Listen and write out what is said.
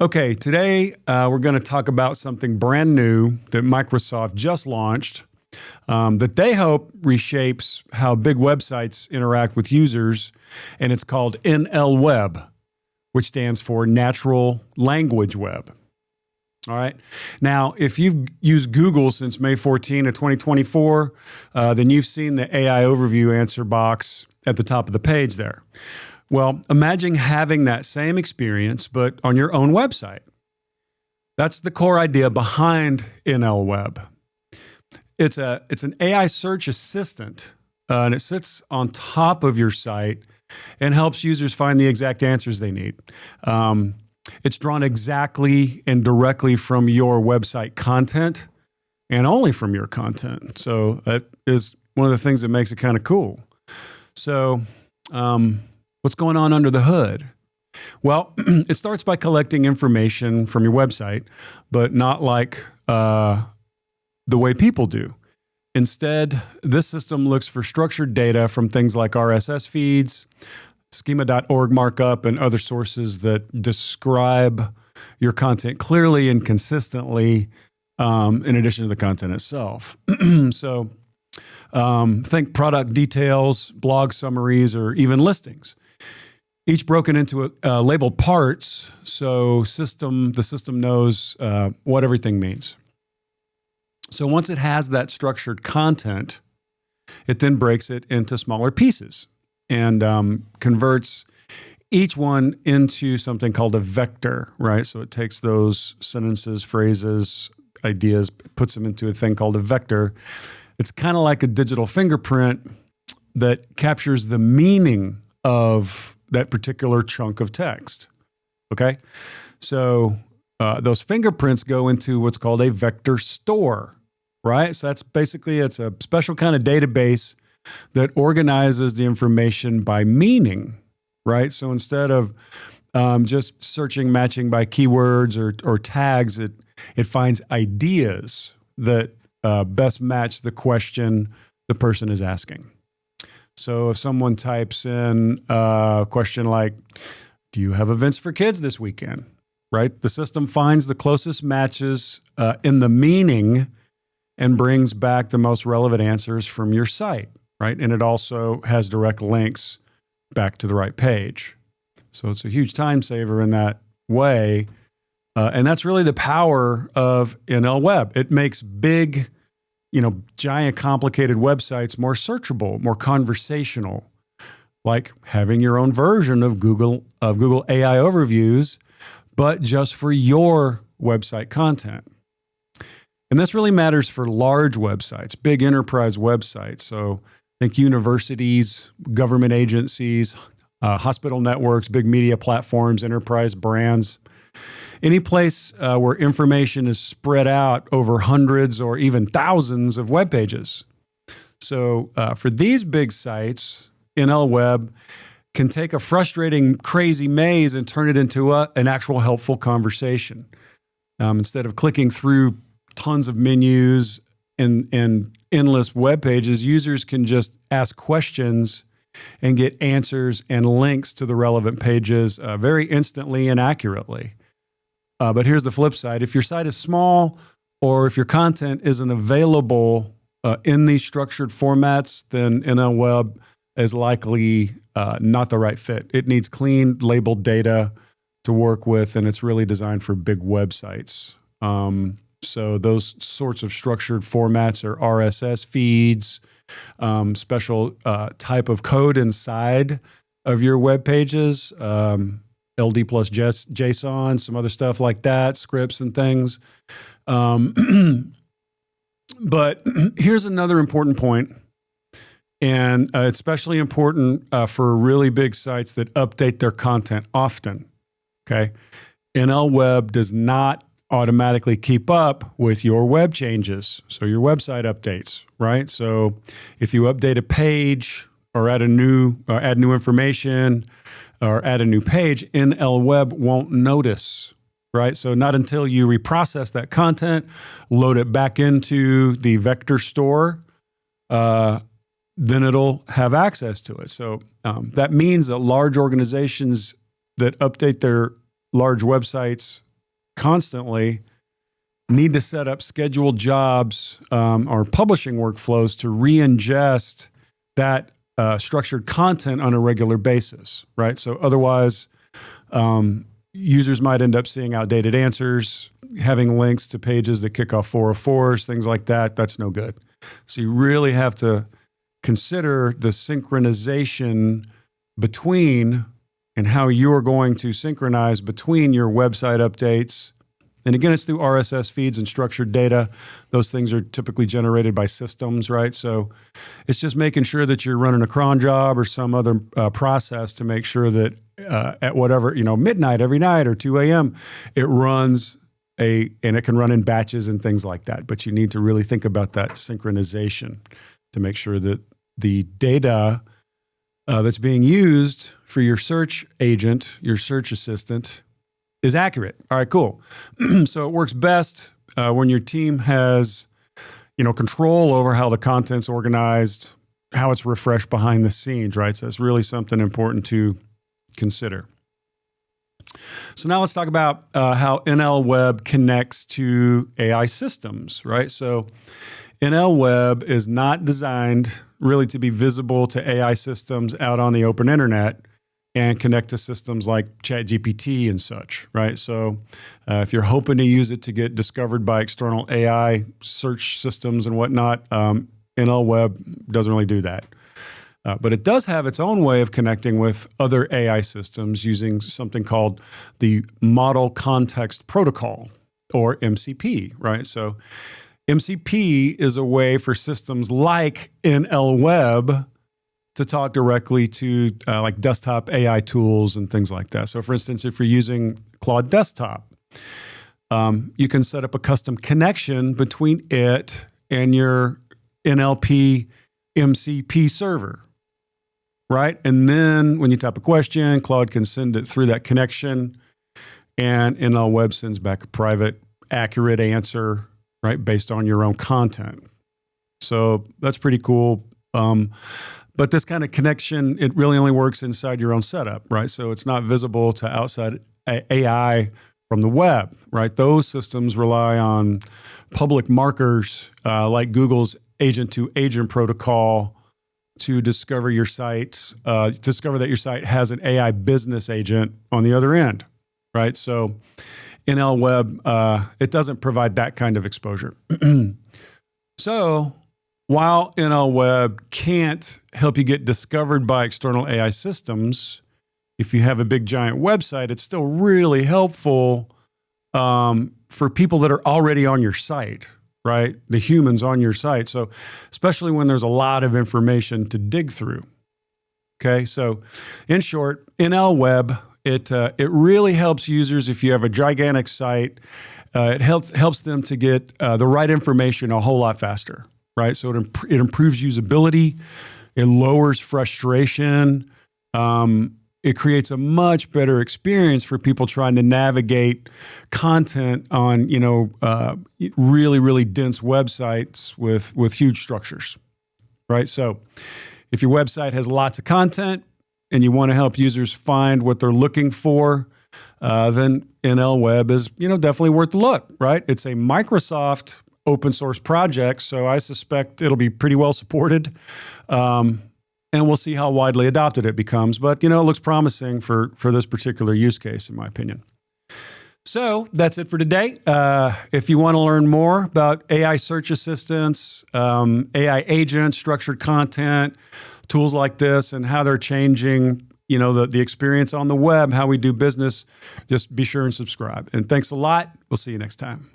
Okay, today we're going to talk about something brand new that Microsoft just launched that they hope reshapes how big websites interact with users, and it's called NLWeb, which stands for Natural Language Web. All right. Now, if you've used Google since May 14 of 2024, then you've seen the AI overview answer box at the top of the page there. Well, imagine having that same experience, but on your own website. That's the core idea behind NLWeb. It's an AI search assistant, and it sits on top of your site and helps users find the exact answers they need. It's drawn exactly and directly from your website content and only from your content. So that is one of the things that makes it kind of cool. So what's going on under the hood? Well, it starts by collecting information from your website, but not like the way people do. Instead, this system looks for structured data from things like RSS feeds, schema.org markup, and other sources that describe your content clearly and consistently, in addition to the content itself. So think product details, blog summaries, or even listings. Each broken into labeled parts, so the system knows what everything means. So once it has that structured content, it then breaks it into smaller pieces and converts each one into something called a vector, right? So it takes those sentences, phrases, ideas, puts them into a thing called a vector. It's kind of like a digital fingerprint that captures the meaning of that particular chunk of text, okay? So those fingerprints go into what's called a vector store, right? So that's basically, it's a special kind of database that organizes the information by meaning, right? So instead of just searching, matching by keywords or tags, it finds ideas that best match the question the person is asking. So if someone types in a question like, do you have events for kids this weekend? Right? The system finds the closest matches in the meaning and brings back the most relevant answers from your site, right? And it also has direct links back to the right page. So it's a huge time saver in that way. And that's really the power of NLWeb. It makes big, giant, complicated websites more searchable, more conversational, like having your own version of Google AI overviews, but just for your website content. And this really matters for large websites, big enterprise websites. So think universities, government agencies, hospital networks, big media platforms, enterprise brands. Any place where information is spread out over hundreds or even thousands of web pages. So for these big sites, NLWeb can take a frustrating, crazy maze and turn it into an actual helpful conversation. Instead of clicking through tons of menus and endless web pages, users can just ask questions and get answers and links to the relevant pages very instantly and accurately. But here's the flip side. If your site is small or if your content isn't available in these structured formats, then NLWeb is likely not the right fit. It needs clean, labeled data to work with, and it's really designed for big websites. So those sorts of structured formats are RSS feeds, special type of code inside of your web pages, LD plus JSON, some other stuff like that, scripts and things. But here's another important point, and it's especially important for really big sites that update their content often, okay? NLWeb does not automatically keep up with your web changes, so your website updates, right? So if you update a page or add new information, or add a new page, NLWeb won't notice, right? So not until you reprocess that content, load it back into the vector store, then it'll have access to it. So that means that large organizations that update their large websites constantly need to set up scheduled jobs or publishing workflows to re-ingest that structured content on a regular basis, right? So otherwise, users might end up seeing outdated answers, having links to pages that kick off 404s, things like that. That's no good. So you really have to consider the synchronization between and how you're going to synchronize between your website updates. And again, it's through RSS feeds and structured data. Those things are typically generated by systems, right? So it's just making sure that you're running a cron job or some other process to make sure that at whatever, midnight every night or 2 a.m., it runs and it can run in batches and things like that. But you need to really think about that synchronization to make sure that the data that's being used for your search agent, your search assistant, is accurate. All right, cool. So it works best when your team has, control over how the content's organized, how it's refreshed behind the scenes, right? So it's really something important to consider. So now let's talk about how NLWeb connects to AI systems, right? So NLWeb is not designed really to be visible to AI systems out on the open internet and connect to systems like ChatGPT and such, right? So if you're hoping to use it to get discovered by external AI search systems and whatnot, NLWeb doesn't really do that. But it does have its own way of connecting with other AI systems using something called the Model Context Protocol, or MCP, right? So MCP is a way for systems like NLWeb to talk directly to like desktop AI tools and things like that. So for instance, if you're using Claude Desktop, you can set up a custom connection between it and your NLP MCP server, right? And then when you type a question, Claude can send it through that connection, and NLWeb sends back a private, accurate answer, right, based on your own content. So that's pretty cool. But this kind of connection, it really only works inside your own setup, right? So it's not visible to outside AI from the web, right? Those systems rely on public markers like Google's agent-to-agent protocol to discover your sites, discover that your site has an AI business agent on the other end, right? So NLWeb, it doesn't provide that kind of exposure. So while NLWeb can't help you get discovered by external AI systems, if you have a big giant website, it's still really helpful for people that are already on your site, right? The humans on your site. So especially when there's a lot of information to dig through. Okay, so in short, NLWeb, it really helps users if you have a gigantic site. It helps them to get the right information a whole lot faster. Right, so it improves usability, it lowers frustration, it creates a much better experience for people trying to navigate content on really, really dense websites with huge structures. Right, so if your website has lots of content and you want to help users find what they're looking for, then NLWeb is definitely worth the look. Right, it's a Microsoft open source project, so I suspect it'll be pretty well supported, and we'll see how widely adopted it becomes. But it looks promising for this particular use case, in my opinion. So that's it for today. If you want to learn more about AI search assistants, AI agents, structured content, tools like this, and how they're changing the experience on the web, how we do business, just be sure and subscribe. And thanks a lot. We'll see you next time.